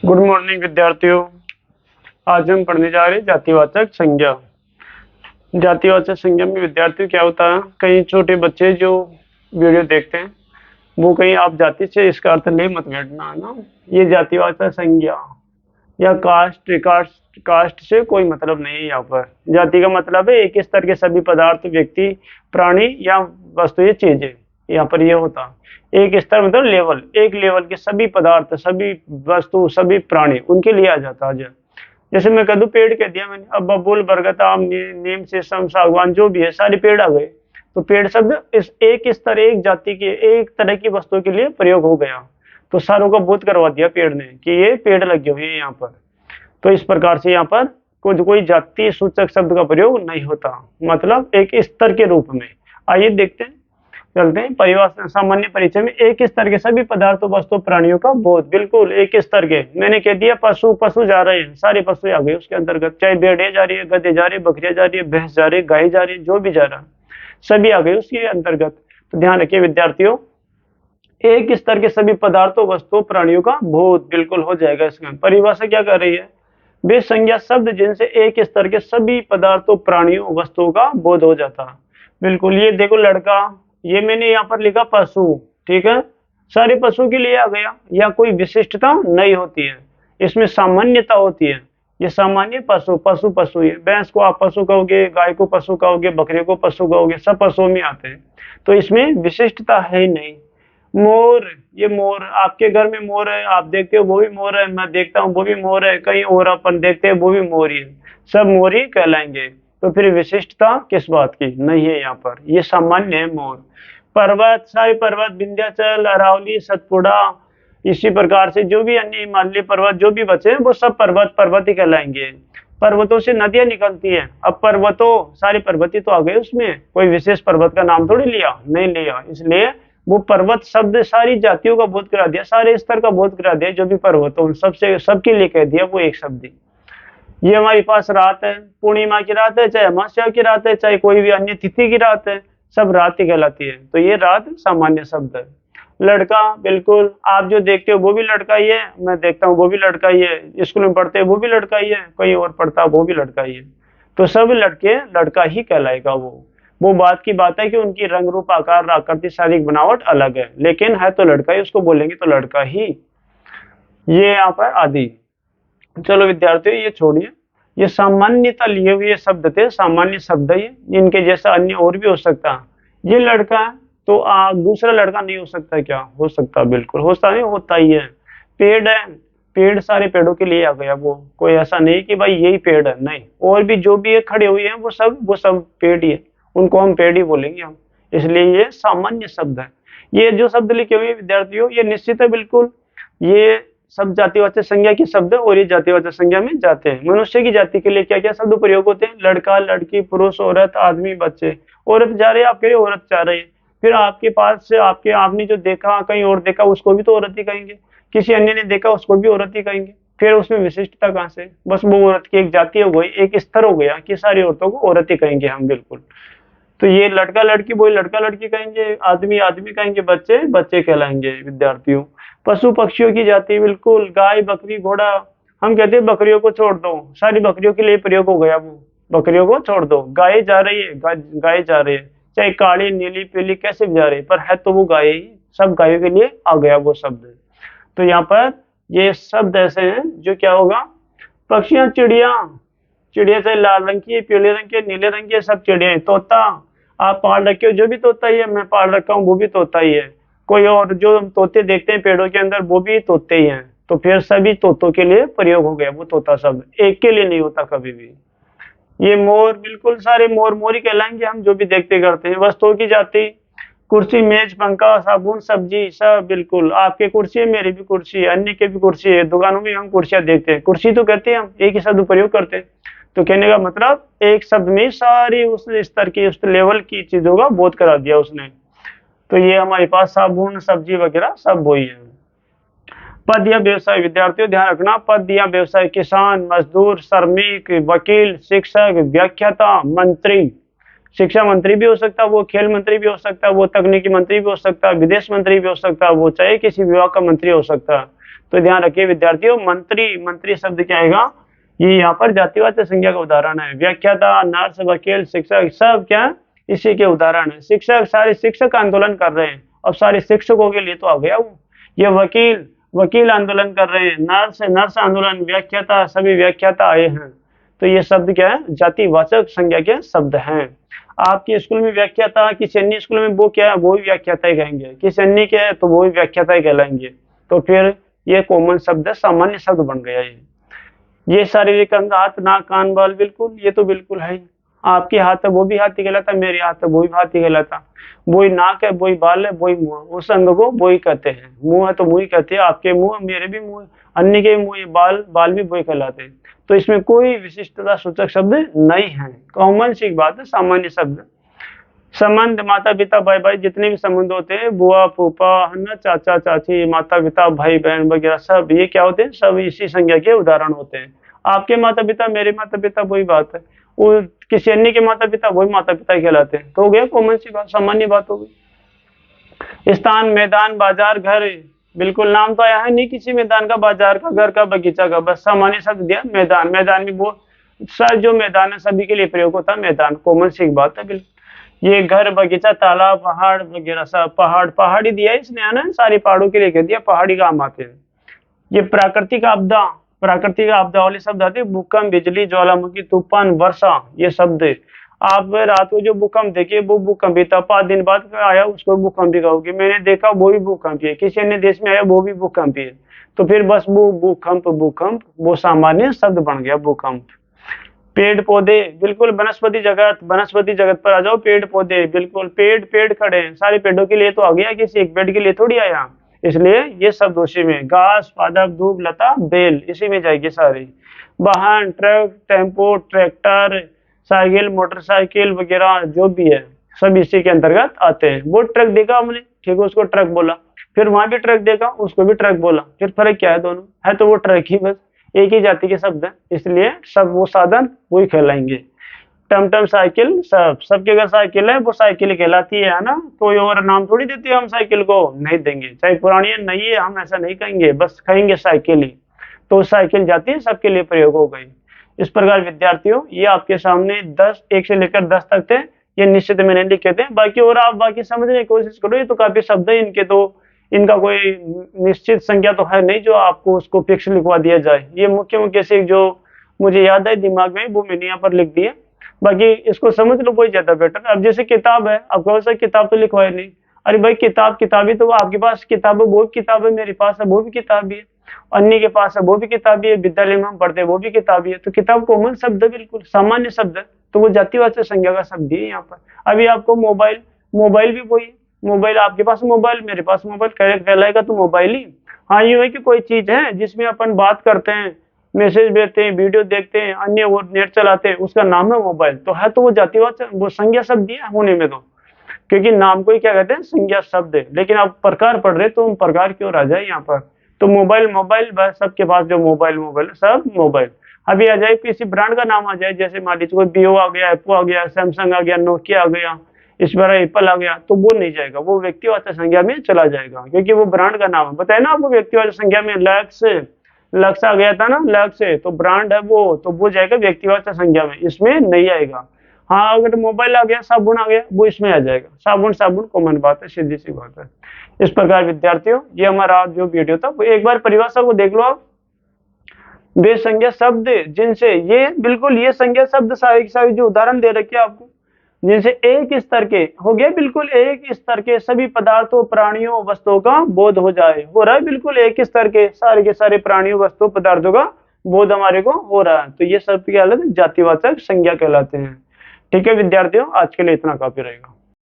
Good morning विद्यार्थियों। आज हम पढ़ने जा रहे हैं जातिवाचक संज्ञा। जातिवाचक संज्ञा में विद्यार्थियों क्या होता है, कई छोटे बच्चे जो वीडियो देखते हैं वो कहीं आप जाति से इसका अर्थ ले मत बैठना है ना। ये जातिवाचक संज्ञा या कास्ट से कोई मतलब नहीं है। यहाँ पर जाति का मतलब है एक स्तर के सभी पदार्थ, व्यक्ति, प्राणी या वस्तु या चीजें। यहाँ पर ये होता एक स्तर मतलब लेवल, एक लेवल के सभी पदार्थ, सभी वस्तु, सभी प्राणी उनके लिए आ जाता है। जैसे मैं कह दूं पेड़ कह दिया मैंने, अब बबूल, बरगद, आम, नीम, शीशम, सागवान जो भी है सारे पेड़ आ गए। तो पेड़ शब्द इस एक स्तर, एक जाति के, एक तरह की वस्तु के लिए प्रयोग हो गया। तो सारों का बोध करवा दिया पेड़ ने कि ये पेड़ लगे हुए हैं यहाँ पर। तो इस प्रकार से यहाँ पर कोई जाति सूचक शब्द का प्रयोग नहीं होता, मतलब एक स्तर के रूप में। आइए देखते हैं, चलते हैं परिभाषा। सामान्य परिचय में एक स्तर के सभी पदार्थों, वस्तु, प्राणियों का बोध। बिल्कुल एक स्तर के, मैंने कह दिया पशु जा रहे हैं, सारे पशु आ गए उसके अंतर्गत, चाहे भेड़िया जा रही है, गधे जा रही है, बकरियां जा रही है, भैंस जा रही है, गाय जा रही है, जो भी जा रहा सभी आ गए उसके अंतर्गत। तो ध्यान रखिए विद्यार्थियों, एक स्तर के सभी पदार्थों, वस्तुओं, प्राणियों का बोध बिल्कुल हो जाएगा। इसमें परिभाषा क्या कर रही है, वे संज्ञा शब्द जिनसे एक स्तर के सभी पदार्थों, प्राणियों, वस्तुओं का बोध हो जाता। बिल्कुल, ये देखो लड़का, ये मैंने यहाँ पर लिखा पशु, ठीक है, सारे पशु के लिए आ गया। या कोई विशिष्टता नहीं होती है, इसमें सामान्यता होती है। ये सामान्य पशु, पशु है। भैंस को आप पशु कहोगे, गाय को पशु कहोगे, बकरे को पशु कहोगे, सब पशुओं में आते हैं। तो इसमें विशिष्टता है ही नहीं। मोर, ये मोर, आपके घर में मोर है, आप देखते हो वो भी मोर है, मैं देखता हूँ वो भी मोर है, कहीं और अपन देखते हैं वो भी मोर ही है, सब मोर ही कहलाएंगे। तो फिर विशिष्टता किस बात की नहीं है यहाँ पर, ये सामान्य है मोर। पर्वत, सारे पर्वत, विंध्याचल, अरावली, सतपुड़ा, इसी प्रकार से जो भी अन्य हिमालय पर्वत जो भी बचे वो सब पर्वत ही कहलाएंगे। पर्वतों से नदियां निकलती है। अब पर्वतों, सारे पर्वत ही तो आ गए, उसमें कोई विशेष पर्वत का नाम थोड़ी लिया, नहीं लिया, इसलिए वो पर्वत शब्द सारी जातियों का बोध करा दिया, सारे स्तर का बोध करा दिया। जो भी पर्वत हो सबसे, सबके लिए कह दिया वो एक शब्द ही। ये हमारे पास रात है, पूर्णिमा की रात है, चाहे अमावस्या की रात है, चाहे कोई भी अन्य तिथि की रात है, सब रात ही कहलाती है। तो ये रात सामान्य शब्द है। लड़का, बिल्कुल आप जो देखते हो वो भी लड़का ही है, मैं देखता हूँ वो भी लड़का ही है, स्कूल में पढ़ते हैं वो भी लड़का ही है, कहीं और पढ़ता है वो भी लड़का ही है। तो सब लड़के लड़का ही कहलाएगा। वो बात की बात है कि उनकी रंग, रूप, आकार, आकृति, शारीरिक बनावट अलग है, लेकिन है तो लड़का ही, उसको बोलेंगे तो लड़का ही। ये यहाँ पर आदि। चलो विद्यार्थियों ये छोड़िए, ये सामान्यता लिए हुए शब्द थे, सामान्य शब्द है, इनके जैसा अन्य और भी हो सकता है। ये लड़का है तो दूसरा लड़का नहीं हो सकता क्या, हो सकता, बिल्कुल होता नहीं, होता ही है। पेड़ है, पेड़ सारे पेड़ों के लिए आ गया, वो कोई ऐसा नहीं कि भाई यही पेड़ है, नहीं, और भी जो भी खड़े हुए हैं वो सब पेड़ ही है, उनको हम पेड़ ही बोलेंगे हम, इसलिए ये सामान्य शब्द है। ये जो शब्द लिखे हुए विद्यार्थियों ये निश्चित है, बिल्कुल ये सब जातिवाचक संज्ञा के शब्द और ये जातिवाचक संज्ञा में जाते हैं। मनुष्य की जाति के लिए क्या क्या शब्द प्रयोग होते हैं, लड़का, लड़की, पुरुष, औरत, आदमी, बच्चे। औरत जा रही है आपके लिए, औरत जा रही है, फिर आपके पास से आपने जो देखा, कहीं और देखा, उसको भी तो औरत ही कहेंगे, किसी अन्य ने देखा उसको भी औरत ही कहेंगे। फिर उसमें विशिष्टता कहाँ से, बस वो औरत की एक जाति हो गई, एक स्तर हो गया कि सारी औरतों को औरत ही कहेंगे हम, बिल्कुल। तो ये लड़का लड़की वही लड़का लड़की कहेंगे, आदमी आदमी कहेंगे, बच्चे बच्चे कहलाएंगे विद्यार्थियों। पशु पक्षियों की जाति, बिल्कुल गाय, बकरी, घोड़ा, हम कहते हैं बकरियों को छोड़ दो, सारी बकरियों के लिए प्रयोग हो गया, वो बकरियों को छोड़ दो। गाय जा रही है, गाय जा रही है, चाहे काली, नीली, पीली, कैसे भी जा रही है, पर है तो वो गाय ही, सब गायों के लिए आ गया वो शब्द। तो यहाँ पर ये शब्द ऐसे हैं जो क्या होगा, पक्षियां, चिड़िया, चिड़िया चाहे लाल रंग की, पीले रंग के, नीले रंग के, सब चिड़िया। तोता, आप पाल रखे हो जो भी तोता ही है, मैं पाल रखा हूँ वो भी तोता ही है, कोई और जो तोते देखते हैं पेड़ों के अंदर वो भी तोते ही हैं। तो फिर सभी तोतों के लिए प्रयोग हो गया वो तोता शब्द, एक के लिए नहीं होता कभी भी। ये मोर, बिल्कुल सारे मोर मोर ही कहलाएंगे हम जो भी देखते करते हैं। वस्तुओं की जाति, कुर्सी, मेज, पंखा, साबुन, सब्जी, सब, बिल्कुल आपके कुर्सी है, मेरी भी कुर्सी है, अन्य के भी कुर्सी है, दुकानों में हम कुर्सियां देखते हैं, कुर्सी तो कहते हैं हम, एक ही शब्द प्रयोग करते हैं। तो कहने का मतलब एक शब्द में सारी उस स्तर की, उस लेवल की चीजों का बोध करा दिया उसने। तो ये हमारे पास साबुन, सब्जी वगैरह सब वही है। पद या व्यवसाय, विद्यार्थियों ध्यान रखना, पद या व्यवसाय, किसान, मजदूर, श्रमिक, वकील, शिक्षक, व्याख्याता, मंत्री। शिक्षा मंत्री भी हो सकता है वो, खेल मंत्री भी हो सकता है वो, तकनीकी मंत्री भी हो सकता है, विदेश मंत्री भी हो सकता है वो, चाहे किसी विभाग का मंत्री हो सकता है। तो ध्यान रखिए विद्यार्थियों, मंत्री, मंत्री शब्द क्या आएगा, ये यहाँ पर जातिवाचक संज्ञा का उदाहरण है। व्याख्याता, नर्स, वकील, शिक्षक, सब क्या इसी के उदाहरण है। शिक्षक, सारे शिक्षक आंदोलन कर रहे हैं, अब सारे शिक्षकों के लिए तो आ गया वो। ये वकील, वकील आंदोलन कर रहे हैं, नर्स, नर्स आंदोलन, व्याख्याता, सभी व्याख्याता आए हैं। तो ये शब्द क्या है, जातिवाचक संज्ञा के शब्द हैं। आपके स्कूल में व्याख्याता, किसी अन्य स्कूल में वो क्या है, वो भी व्याख्याता ही कहेंगे, किसी अन्य क्या है तो वो भी व्याख्याता ही कहलाएंगे। तो फिर ये कॉमन शब्द है, सामान्य शब्द बन गया ये शारीरिक अंग, हाथ, नाक, कान, बाल, बिल्कुल ये तो बिल्कुल है ही। आपके हाथ है वो भी हाथी कहलाता, मेरे हाथ है वो भी हाथी कहलाता। वही नाक है, वही बाल है, वही मुंह, उस अंग को वही कहते हैं। मुंह है तो मुंह ही कहते हैं, आपके मुंह, मेरे भी मुंह, अन्य के मुंह, ये बाल, बाल भी वही कहलाते हैं। तो इसमें कोई विशिष्टता सूचक शब्द नहीं है, कॉमन सी बात है, सामान्य शब्द। संबंध, माता पिता, भाई भाई, जितने भी संबंध होते हैं, बुआ फूफा, है ना, चाचा चाची, माता पिता, भाई बहन वगैरह, सब ये क्या होते हैं, सब इसी संज्ञा के उदाहरण होते हैं। आपके माता पिता, मेरे माता पिता, वही बात है। वो किसी अन्य के माता पिता, वही माता पिता कहलाते हैं। तो हो गया कॉमन सी बात, सामान्य बात हो गई। स्थान, मैदान, बाजार, घर, बिल्कुल नाम तो आया है नहीं किसी मैदान का, बाजार का, घर का, बगीचा का, बस सामान्य शब्द दिया मैदान। मैदान में वो सर जो मैदान है सभी के लिए प्रयोग होता है मैदान, कॉमन सी बात है बिल्कुल। ये घर, बगीचा, तालाब, पहाड़ वगैरह सब, पहाड़, पहाड़ी दिया इसने, है ना, सारे पहाड़ों के लिए कह दिया, पहाड़ी काम आते हैं। ये प्राकृतिक आपदा, प्राकृतिक आपदा वाले शब्द आते हैं, भूकंप, बिजली, ज्वालामुखी, तूफान, वर्षा, ये शब्द। आप रात को जो भूकंप देखिए वो भूकंप ही था, 5 दिन बाद आया उसको भूकंप ही कहोगे, मैंने देखा वो भी भूकंप है, किसी अन्य देश में आया वो भी भूकंप ही है। तो फिर बस वो भूकंप, भूकंप वो सामान्य शब्द बन गया, भूकंप। पेड़ पौधे, बिल्कुल वनस्पति जगत, वनस्पति जगत पर आ जाओ, पेड़ पौधे, बिल्कुल पेड़, पेड़ खड़े हैं, सारे पेड़ों के लिए तो आ गया, किसी एक पेड़ के लिए थोड़ी आया, इसलिए ये शब्द उसी में। घास, पादप, धूप, लता, बेल, इसी में जाएगी सारी। वाहन, truck, tempo, tractor, cycle, motorcycle वगैरह जो भी है सब इसी के अंतर्गत आते हैं। वो ट्रक देखा हमने, ठीक है, उसको ट्रक बोला, फिर वहां भी ट्रक देखा, उसको भी ट्रक बोला, फिर फर्क क्या है, दोनों है तो वो ट्रक ही, बस एक ही जाति के शब्द है, इसलिए सब वो साधन वही कहलाएंगे। टमटम, साइकिल, सब, सबके अगर साइकिल है वो साइकिल ही कहलाती है ना, कोई और नाम थोड़ी देते हैं हम साइकिल को, नहीं देंगे, चाहे पुरानी है नई है, हम ऐसा नहीं कहेंगे, बस कहेंगे साइकिल ही। तो साइकिल जाती है, सबके लिए प्रयोग हो गई। इस प्रकार विद्यार्थियों ये आपके सामने 10, 1 से लेकर 10 तक थे, ये निश्चित मैंने लिखे थे, बाकी और आप बाकी समझने की कोशिश करो, ये तो काफी शब्द है इनके, तो इनका कोई निश्चित संख्या तो है नहीं जो आपको उसको फिक्स लिखवा दिया जाए। ये मुख्य मुख्य से जो मुझे याद है दिमाग में वो मैंने यहाँ पर लिख दिया, बाकी इसको समझ लो वही ज्यादा बेटर। अब जैसे किताब है, अब कौन सा किताब तो लिखवाए नहीं, अरे भाई किताब, किताबी तो आपके पास किताब है, वो भी किताब है, मेरे पास है वो भी किताब ही है, अन्य के पास है वो भी किताबी है, विद्यालय में हम पढ़ते हैं वो भी किताबी है। तो किताब कॉमन शब्द है, बिल्कुल सामान्य शब्द है, तो वो जातिवाचक संज्ञा का शब्द है यहाँ पर। अभी आपको मोबाइल, मोबाइल भी वही है, मोबाइल आपके पास मोबाइल, मेरे पास मोबाइल, कहलाएगा तो मोबाइल ही। हाँ ये है कि कोई चीज है जिसमें अपन बात करते हैं, मैसेज भेजते हैं, वीडियो देखते हैं, अन्य वो नेट चलाते हैं, उसका नाम है मोबाइल, तो है तो वो जातिवाचक, वो संज्ञा शब्द है होने में, तो क्योंकि नाम को ही क्या कहते हैं, संज्ञा शब्द है। लेकिन आप प्रकार पढ़ रहे तो हम प्रकार क्यों आ जाए यहाँ पर, तो मोबाइल, मोबाइल बस सबके पास जो मोबाइल, मोबाइल सब मोबाइल। अभी आ जाए किसी ब्रांड का नाम आ जाए, जैसे मान लीजिए कोई Vivo आ गया, एप्पो आ गया, सैमसंग आ गया, नोकिया आ गया, इस बार एप्पल आ गया, तो वो नहीं जाएगा, वो व्यक्तिवाचक संज्ञा में चला जाएगा, क्योंकि वो ब्रांड का नाम है। बताए ना आपको व्यक्तिवाचक संज्ञा में लक्स, लक्स आ गया था ना, लक्स है तो ब्रांड है वो, तो वो जाएगा व्यक्तिवाचक संज्ञा में, इसमें नहीं आएगा। हाँ अगर मोबाइल आ गया, साबुन आ गया, वो इसमें आ जाएगा, साबुन, साबुन कॉमन बात है, सीधी सी बात है। इस प्रकार विद्यार्थियों ये हमारा जो वीडियो था, वो एक बार परिभाषा को देख लो आप। वे संज्ञा शब्द जिनसे, ये बिल्कुल ये संज्ञा शब्द सारी जो उदाहरण दे रखे आपको, जिनसे एक स्तर के हो गया, बिल्कुल एक स्तर के सभी पदार्थों, प्राणियों, वस्तुओं का बोध हो जाए, हो रहा है, बिल्कुल एक स्तर के सारे प्राणियों, वस्तुओं, पदार्थों का बोध हमारे को हो रहा है, तो ये सब क्या कहलाते हैं, जातिवाचक संज्ञा कहलाते हैं। ठीक है विद्यार्थियों, आज के लिए इतना काफी रहेगा।